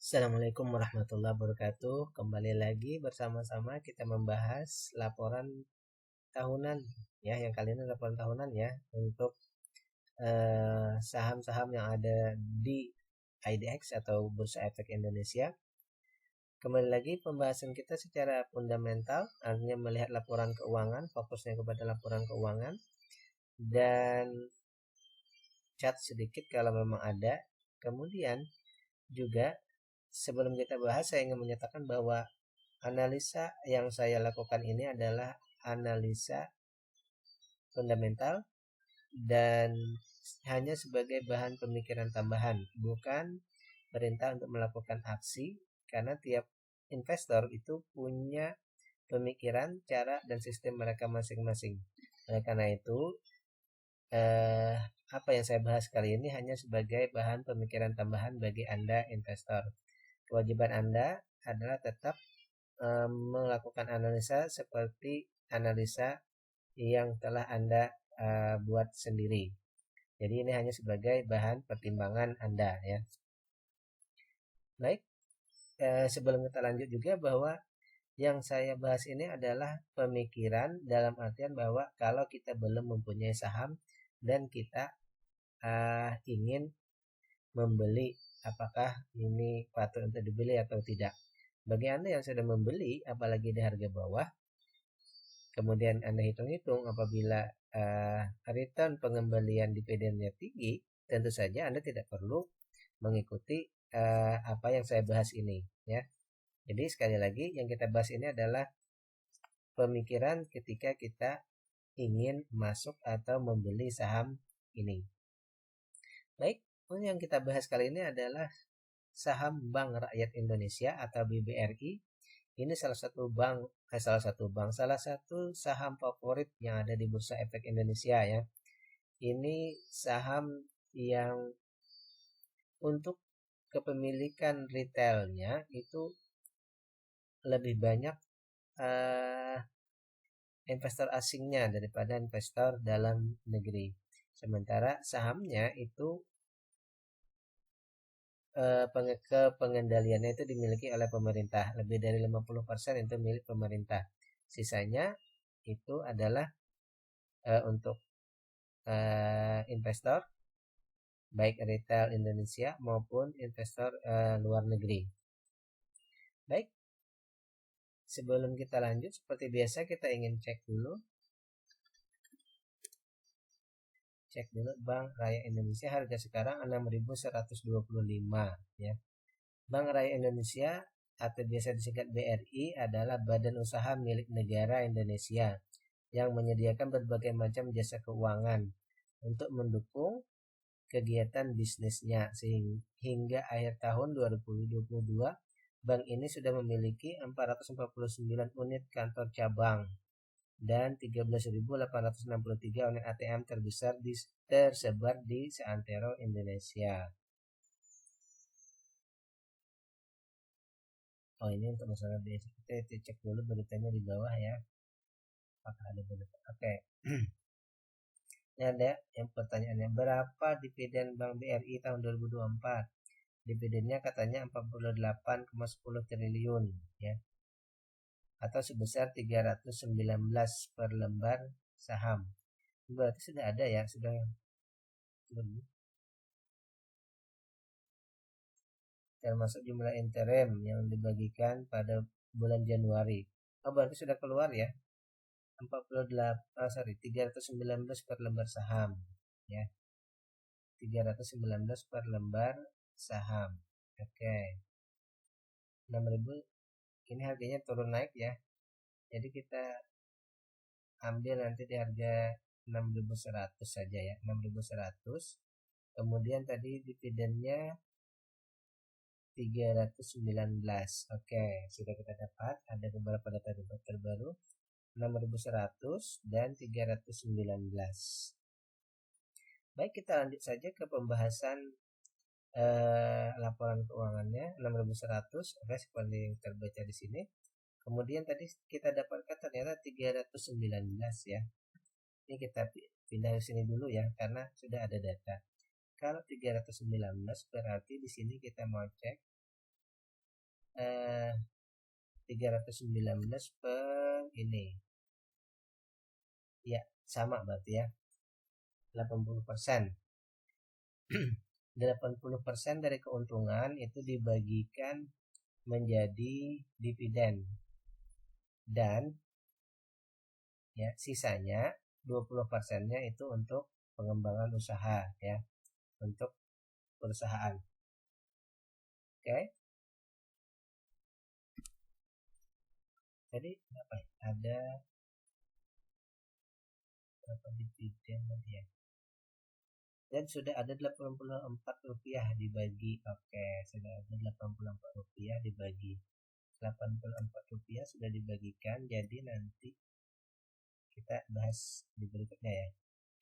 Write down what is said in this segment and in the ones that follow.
Assalamualaikum warahmatullahi wabarakatuh. Kembali lagi bersama-sama kita membahas laporan tahunan ya. Yang kali ini laporan tahunan ya untuk saham-saham yang ada di IDX atau Bursa Efek Indonesia. Kembali lagi pembahasan kita secara fundamental, artinya melihat laporan keuangan, fokusnya kepada laporan keuangan dan chat sedikit kalau memang ada. Kemudian juga sebelum kita bahas, saya ingin menyatakan bahwa analisa yang saya lakukan ini adalah analisa fundamental dan hanya sebagai bahan pemikiran tambahan, bukan perintah untuk melakukan aksi, karena tiap investor itu punya pemikiran, cara, dan sistem mereka masing-masing. Oleh karena itu, apa yang saya bahas kali ini hanya sebagai bahan pemikiran tambahan bagi Anda investor. Kewajiban Anda adalah tetap melakukan analisa seperti analisa yang telah Anda buat sendiri. Jadi ini hanya sebagai bahan pertimbangan Anda ya. Baik, sebelum kita lanjut juga bahwa yang saya bahas ini adalah pemikiran dalam artian bahwa kalau kita belum mempunyai saham dan kita ingin membeli, apakah ini patut untuk dibeli atau tidak. Bagi Anda yang sudah membeli, apalagi di harga bawah, kemudian Anda hitung-hitung apabila return pengembalian dividennya tinggi, tentu saja Anda tidak perlu mengikuti apa yang saya bahas ini ya. Jadi sekali lagi yang kita bahas ini adalah pemikiran ketika kita ingin masuk atau membeli saham ini. Baik, yang kita bahas kali ini adalah saham Bank Rakyat Indonesia atau BBRI. Ini salah satu saham favorit yang ada di Bursa Efek Indonesia ya. Ini saham yang untuk kepemilikan retailnya itu lebih banyak investor asingnya daripada investor dalam negeri. Sementara sahamnya itu pengendaliannya itu dimiliki oleh pemerintah. Lebih dari 50% itu milik pemerintah. Sisanya itu adalah untuk investor baik retail Indonesia maupun investor luar negeri. Baik, sebelum kita lanjut seperti biasa kita ingin cek dulu Bank Raya Indonesia, harga sekarang 6.125 ya. Bank Raya Indonesia atau biasa disingkat BRI adalah badan usaha milik negara Indonesia yang menyediakan berbagai macam jasa keuangan untuk mendukung kegiatan bisnisnya. Sehingga akhir tahun 2022 bank ini sudah memiliki 449 unit kantor cabang dan 13.863 unit ATM tersebar di seantero Indonesia. Oh, ini untuk masalah BSI kita cek dulu beritanya di bawah ya. Apakah ada berita? Oke. Ini ada yang pertanyaannya, berapa dividen Bank BRI tahun 2024? Dividennya katanya 48,10 triliun ya. Atau sebesar 319 per lembar saham. Berarti sudah ada ya, sudah termasuk jumlah interim yang dibagikan pada bulan Januari. Oh, berarti sudah keluar ya. 319 per lembar saham ya. 319 per lembar saham. Oke. 6.000 ini harganya turun naik ya. Jadi kita ambil nanti di harga 6.100 saja ya, 6.100. Kemudian tadi dividennya 319. Oke, sudah kita dapat. Ada beberapa data terbaru, 6.100 dan 319. Baik, kita lanjut saja ke pembahasan laporan keuangannya. 6.100, oke, seperti yang terbaca di sini. Kemudian tadi kita dapatkan ternyata 319 ya. Ini kita pindah ke sini dulu ya, karena sudah ada data. Kalau 319 berarti di sini kita mau cek 319 per ini. Ya, sama berarti ya. 80%. 80% dari keuntungan itu dibagikan menjadi dividen. Dan ya, sisanya 20%-nya itu untuk pengembangan usaha ya, untuk perusahaan. Oke. Jadi apa? Ada berapa dividen tadi ya? Dan sudah ada Rp84 dibagi. Oke, sudah ada Rp84 dibagi. Rp84 sudah dibagikan, jadi nanti kita bahas di berikutnya ya.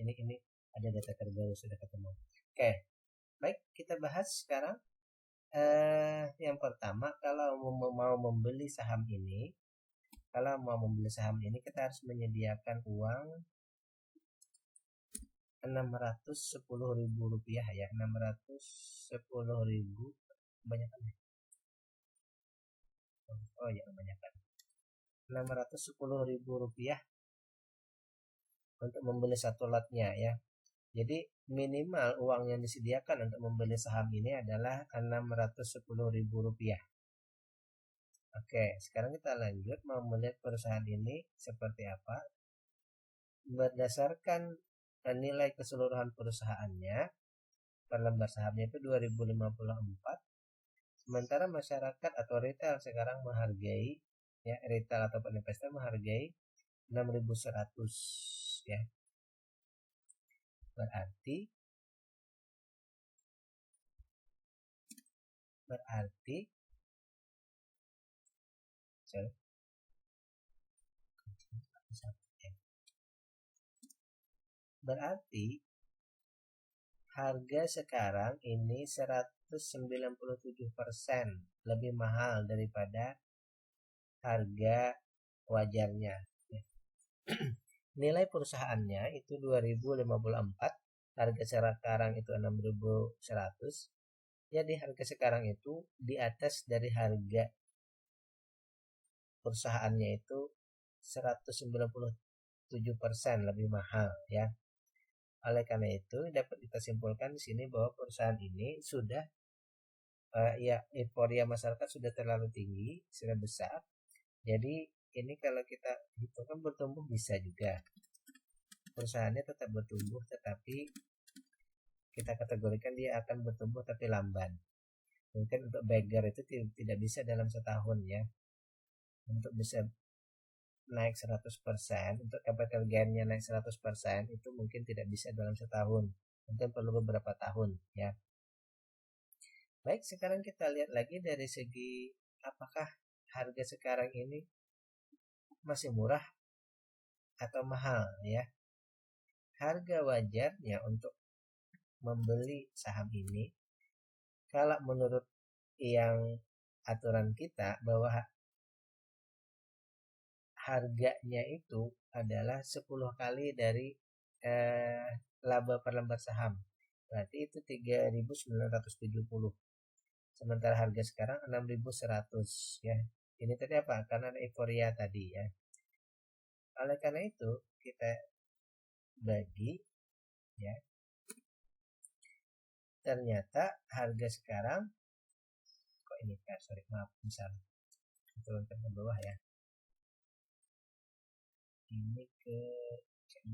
Ini ada data terbaru sudah ketemu. Oke, baik, kita bahas sekarang. Yang pertama, kalau mau membeli saham ini, kita harus menyediakan uang Rp610.000 ya. 610.000 kebanyakan ya. Oh ya, kebanyakan. Rp610.000 untuk membeli satu lotnya ya. Jadi minimal uang yang disediakan untuk membeli saham ini adalah Rp610.000. Oke, sekarang kita lanjut mau melihat perusahaan ini seperti apa. Berdasarkan nilai keseluruhan perusahaannya, per lembar sahamnya itu 2054. Sementara masyarakat atau retail sekarang menghargai ya, retail ataupun investor menghargai 6.100 ya. Berarti harga sekarang ini 197% lebih mahal daripada harga wajarnya. Nilai perusahaannya itu 2054, harga sekarang itu 6.100. Jadi harga sekarang itu di atas dari harga perusahaannya itu 197% lebih mahal ya. Oleh karena itu dapat kita simpulkan di sini bahwa perusahaan ini sudah euforia masyarakat sudah terlalu tinggi, sudah besar. Jadi ini kalau kita hitungkan bertumbuh bisa juga. Perusahaannya tetap bertumbuh, tetapi kita kategorikan dia akan bertumbuh tapi lamban. Mungkin untuk beggar itu tidak bisa dalam setahun ya. Untuk bisa naik 100%, untuk capital gain-nya naik 100% itu mungkin tidak bisa dalam setahun. Mungkin perlu beberapa tahun ya. Baik, sekarang kita lihat lagi dari segi apakah harga sekarang ini masih murah atau mahal ya. Harga wajarnya untuk membeli saham ini, kalau menurut yang aturan kita bahwa harganya itu adalah 10 kali dari laba per lembar saham. Berarti itu 3.970. Sementara harga sekarang 6.100 ya. Ini tadi apa? Karena ada euforia tadi ya. Oleh karena itu kita bagi ya. Ternyata harga sekarang kok ini maaf misalnya turunkan ke bawah ya. Ini ke 4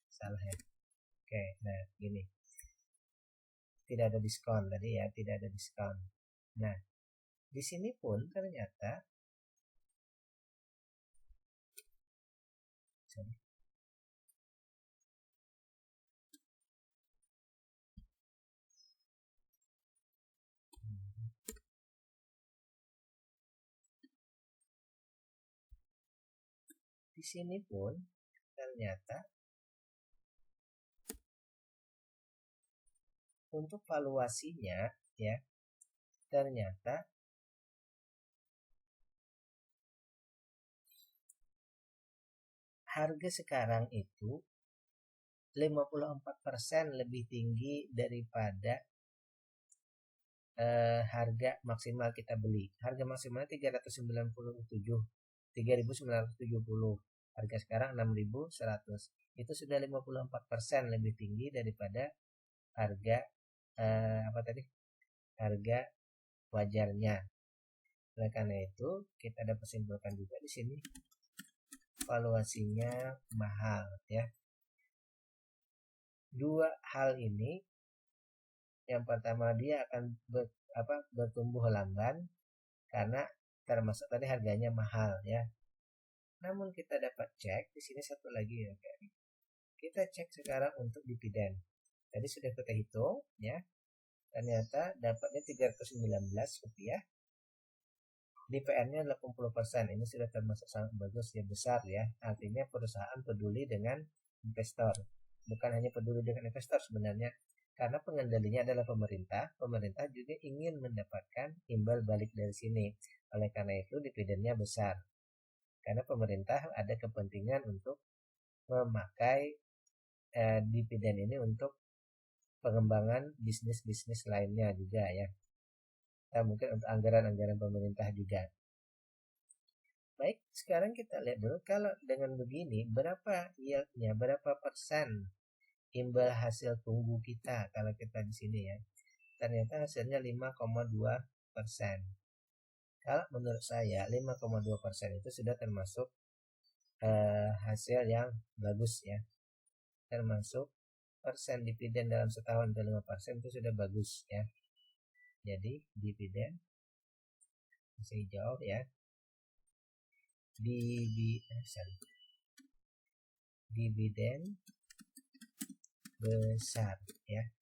salah ya. Oke, nah gini, tidak ada diskon tadi ya, tidak ada diskon. Nah di sini pun ternyata di sini pun ternyata untuk valuasinya ya, ternyata harga sekarang itu 54% lebih tinggi daripada harga maksimal kita beli. Harga maksimal 3.970. Harga sekarang 6.100. Itu sudah 54% lebih tinggi daripada harga harga wajarnya. Oleh karena itu, kita dapat simpulkan juga di sini valuasinya mahal ya. Dua hal ini, yang pertama dia akan bertumbuh lamban karena termasuk tadi harganya mahal ya. Namun kita dapat cek di sini satu lagi ya. Kita cek sekarang untuk dividen. Tadi sudah kita hitung ya. Ternyata dapatnya 319 rupiah. DPR-nya 80%. Ini sudah termasuk sangat bagus ya, besar ya. Artinya perusahaan peduli dengan investor. Bukan hanya peduli dengan investor sebenarnya, karena pengendalinya adalah pemerintah. Pemerintah juga ingin mendapatkan imbal balik dari sini. Oleh karena itu dividennya besar. Karena pemerintah ada kepentingan untuk memakai dividen ini untuk pengembangan bisnis-bisnis lainnya juga ya. Mungkin untuk anggaran-anggaran pemerintah juga. Baik, sekarang kita lihat dulu kalau dengan begini berapa yieldnya, berapa persen imbal hasil tunggu kita kalau kita di sini ya. Ternyata hasilnya 5,2%. Kalau menurut saya 5,2% itu sudah termasuk hasil yang bagus ya. Termasuk persen dividen dalam setahun ke 5% itu sudah bagus ya. Jadi dividen masih jauh ya. Dividen besar ya.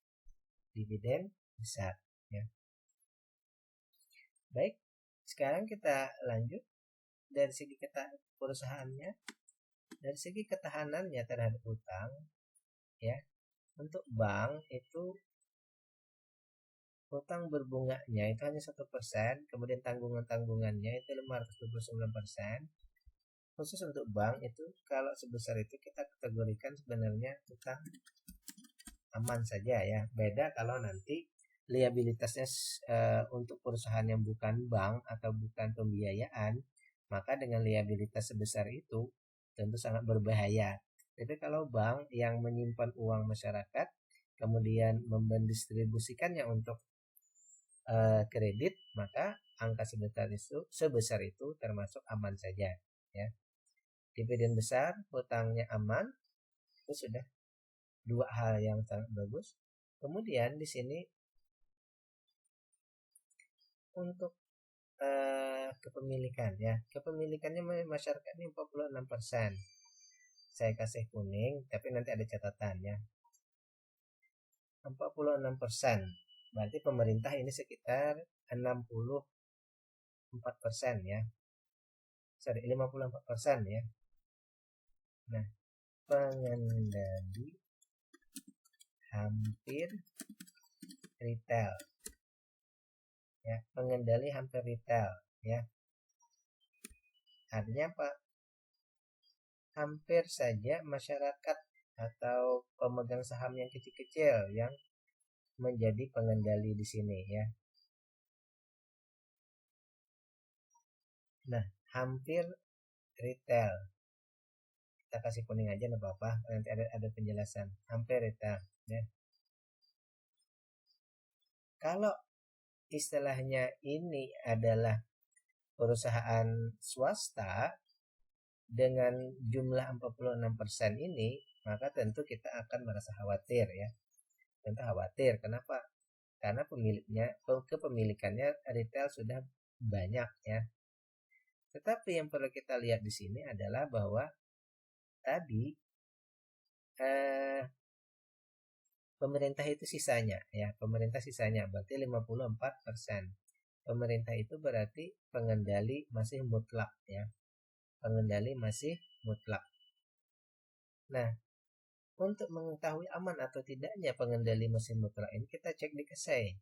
Dividen besar ya. Baik, sekarang kita lanjut dari segi perusahaannya, dari segi ketahanannya terhadap utang ya. Untuk bank itu utang berbunganya itu hanya 1%, kemudian tanggungannya itu 529%. Khusus untuk bank itu kalau sebesar itu kita kategorikan sebenarnya utang aman saja ya. Beda kalau nanti liabilitasnya untuk perusahaan yang bukan bank atau bukan pembiayaan, maka dengan liabilitas sebesar itu tentu sangat berbahaya. Tapi kalau bank yang menyimpan uang masyarakat kemudian mendistribusikannya untuk kredit, maka angka sebesar itu termasuk aman saja ya. Dividen besar, hutangnya aman, itu sudah dua hal yang sangat bagus. Kemudian di sini untuk kepemilikan ya, kepemilikannya masyarakat ini 46%. Saya kasih kuning, tapi nanti ada catatannya. 46%. Berarti pemerintah ini sekitar 64% ya. 54% ya. Nah, pengendali hampir retail. Ya, pengendali hampir retail ya. Artinya apa? Hampir saja masyarakat atau pemegang saham yang kecil-kecil yang menjadi pengendali di sini ya. Nah, hampir retail. Kita kasih kuning aja enggak apa-apa, nanti ada penjelasan. Hampir retail ya. Kalau istilahnya ini adalah perusahaan swasta dengan jumlah 46% ini, maka tentu kita akan merasa khawatir ya. Tentu khawatir. Kenapa? Karena kepemilikannya retail sudah banyak ya. Tetapi yang perlu kita lihat di sini adalah bahwa tadi pemerintah itu sisanya ya. Pemerintah sisanya berarti 54%. Pemerintah itu berarti pengendali masih mutlak ya. Pengendali masih mutlak. Nah, untuk mengetahui aman atau tidaknya pengendali masih mutlak ini kita cek di KSEI.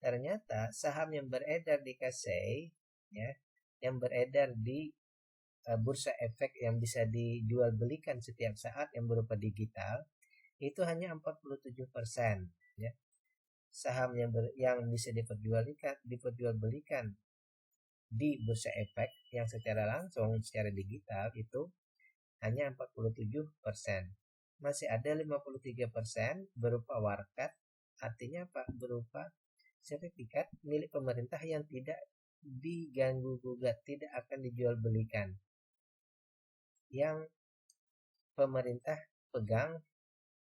Ternyata saham yang beredar di KSEI ya, yang beredar di bursa efek yang bisa dijual belikan setiap saat yang berupa digital itu hanya 47% ya. saham yang bisa diperjualbelikan di bursa efek yang secara langsung secara digital itu hanya 47%. Masih ada 53% berupa warkat, artinya apa? Berupa sertifikat milik pemerintah yang tidak diganggu gugat, tidak akan dijual belikan, yang pemerintah pegang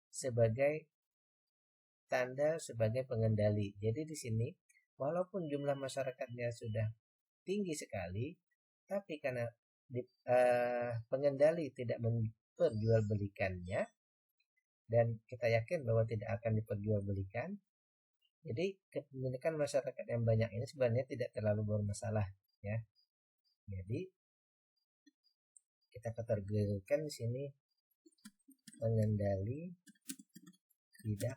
sebagai tanda sebagai pengendali. Jadi di sini walaupun jumlah masyarakatnya sudah tinggi sekali, tapi karena pengendali tidak memperjualbelikannya, dan kita yakin bahwa tidak akan diperjualbelikan, jadi kepemilikan masyarakat yang banyak ini sebenarnya tidak terlalu bermasalah, ya. Jadi kita kategorikan di sini pengendali tidak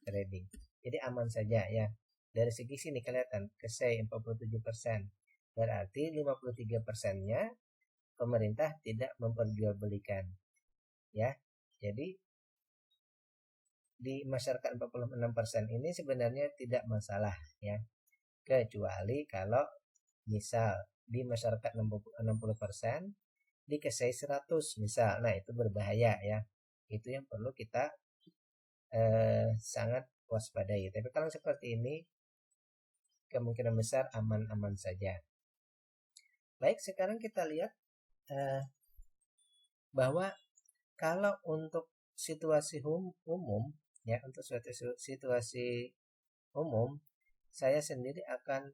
trading. Jadi aman saja, ya. Dari segi sini kelihatan KSEI 47%. Berarti 53%-nya pemerintah tidak memperjualbelikan, ya. Jadi di masyarakat 46% ini sebenarnya tidak masalah, ya. Kecuali kalau misal di masyarakat 60% di KSEI 100 misal. Nah, itu berbahaya, ya. Itu yang perlu kita sangat waspadai. Tapi kalau seperti ini kemungkinan besar aman-aman saja. Baik, sekarang kita lihat bahwa kalau untuk situasi umum, ya, untuk situasi umum, saya sendiri akan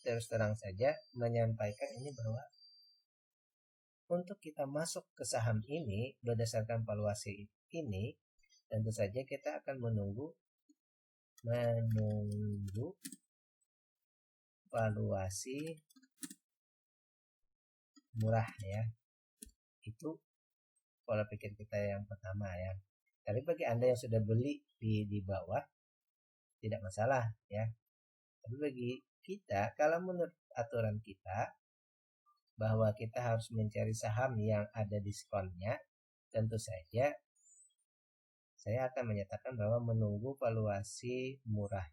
terus terang saja menyampaikan ini bahwa untuk kita masuk ke saham ini berdasarkan valuasi ini, tentu saja kita akan menunggu valuasi murah, ya. Itu pola pikir kita yang pertama, ya. Tapi bagi Anda yang sudah beli di bawah tidak masalah, ya. Tapi bagi kita, kalau menurut aturan kita bahwa kita harus mencari saham yang ada diskonnya, tentu saja saya akan menyatakan bahwa menunggu valuasi murah,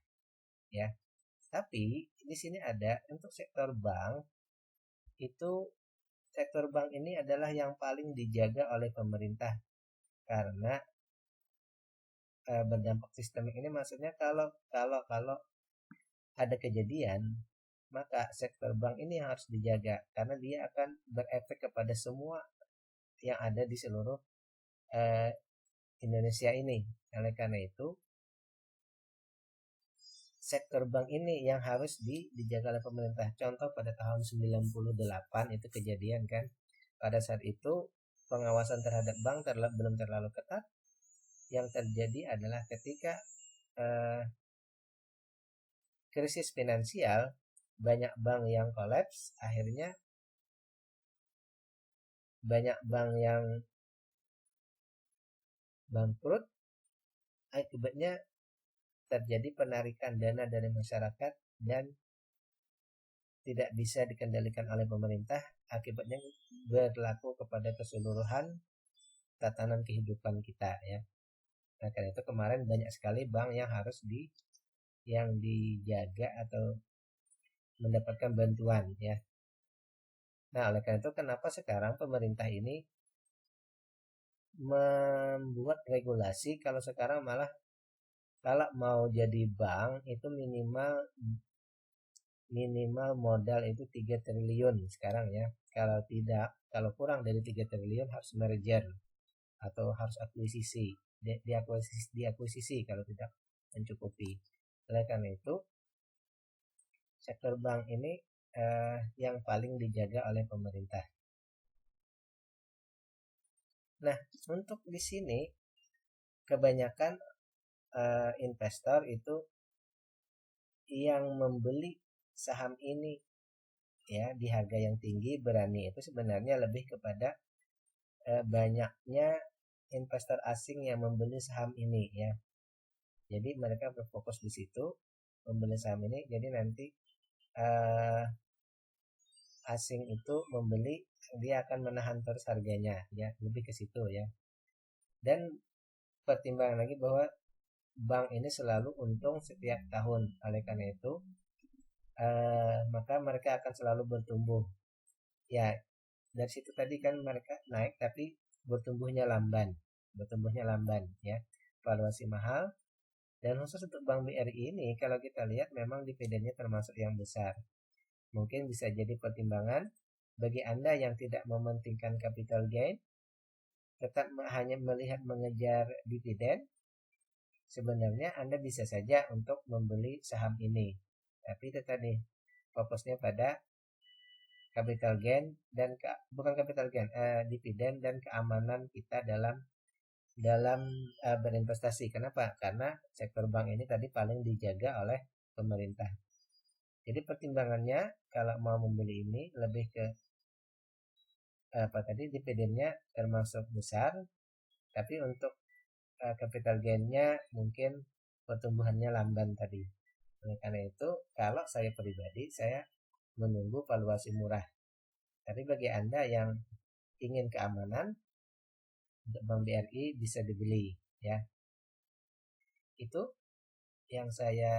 ya. Tapi di sini ada untuk sektor bank, itu sektor bank ini adalah yang paling dijaga oleh pemerintah karena berdampak sistemik. Ini maksudnya kalau ada kejadian, maka sektor bank ini harus dijaga karena dia akan berefek kepada semua yang ada di seluruh Indonesia ini. Oleh karena itu sektor bank ini yang harus dijaga oleh pemerintah. Contoh pada tahun 98 itu kejadian, kan. Pada saat itu pengawasan terhadap bank belum terlalu ketat. Yang terjadi adalah ketika krisis finansial, banyak bank yang kolaps, akhirnya banyak bank yang bangkrut, akibatnya terjadi penarikan dana dari masyarakat dan tidak bisa dikendalikan oleh pemerintah, akibatnya berlaku kepada keseluruhan tatanan kehidupan kita, ya. Nah, karena itu kemarin banyak sekali bank yang harus dijaga atau mendapatkan bantuan, ya. Nah, oleh karena itu kenapa sekarang pemerintah ini membuat regulasi kalau sekarang malah kalau mau jadi bank itu minimal modal itu 3 triliun sekarang, ya. Kalau kurang dari 3 triliun harus merger atau harus diakuisisi kalau tidak mencukupi. Oleh karena itu sektor bank ini yang paling dijaga oleh pemerintah. Nah, untuk di sini kebanyakan investor itu yang membeli saham ini, ya, di harga yang tinggi, berani, itu sebenarnya lebih kepada banyaknya investor asing yang membeli saham ini, ya. Jadi mereka berfokus di situ membeli saham ini. Jadi nanti asing itu membeli, dia akan menahan terus harganya, ya, lebih ke situ, ya. Dan pertimbangan lagi bahwa bank ini selalu untung setiap tahun. Oleh karena itu, maka mereka akan selalu bertumbuh. Ya, dari situ tadi kan mereka naik tapi bertumbuhnya lamban. Ya. Valuasi mahal. Dan khusus untuk Bank BRI ini, kalau kita lihat memang dividennya termasuk yang besar. Mungkin bisa jadi pertimbangan bagi Anda yang tidak mementingkan capital gain, tetap hanya melihat mengejar dividen, sebenarnya Anda bisa saja untuk membeli saham ini. Tapi itu tadi, fokusnya pada capital gain dan bukan capital gain, dividen dan keamanan kita dalam berinvestasi. Kenapa? Karena sektor bank ini tadi paling dijaga oleh pemerintah. Jadi pertimbangannya kalau mau membeli ini lebih ke dividennya termasuk besar, tapi untuk capital gainnya mungkin pertumbuhannya lamban tadi. Oleh karena itu, kalau saya pribadi saya menunggu valuasi murah. Tapi bagi Anda yang ingin keamanan, untuk Bank BRI bisa dibeli ya. Itu yang saya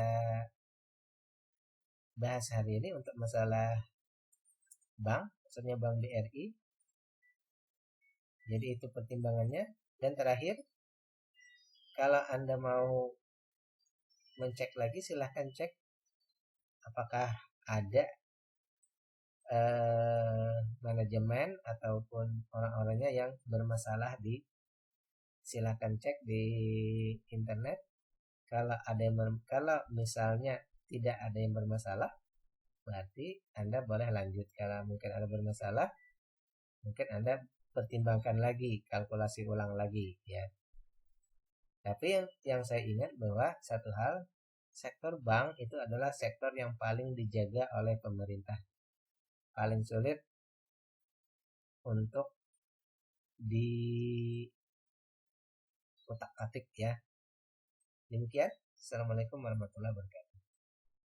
bahas hari ini untuk masalah bank, maksudnya Bank BRI. Jadi itu pertimbangannya. Dan terakhir, kalau Anda mau mencek lagi, silahkan cek apakah ada manajemen ataupun orang-orangnya yang bermasalah silahkan cek di internet. Kalau misalnya tidak ada yang bermasalah, berarti Anda boleh lanjut. Kalau mungkin ada bermasalah, mungkin Anda pertimbangkan lagi, kalkulasi ulang lagi ya. Tapi yang saya ingat bahwa satu hal, sektor bank itu adalah sektor yang paling dijaga oleh pemerintah. Paling sulit untuk di otak-atik ya. Demikian. Assalamualaikum warahmatullahi wabarakatuh.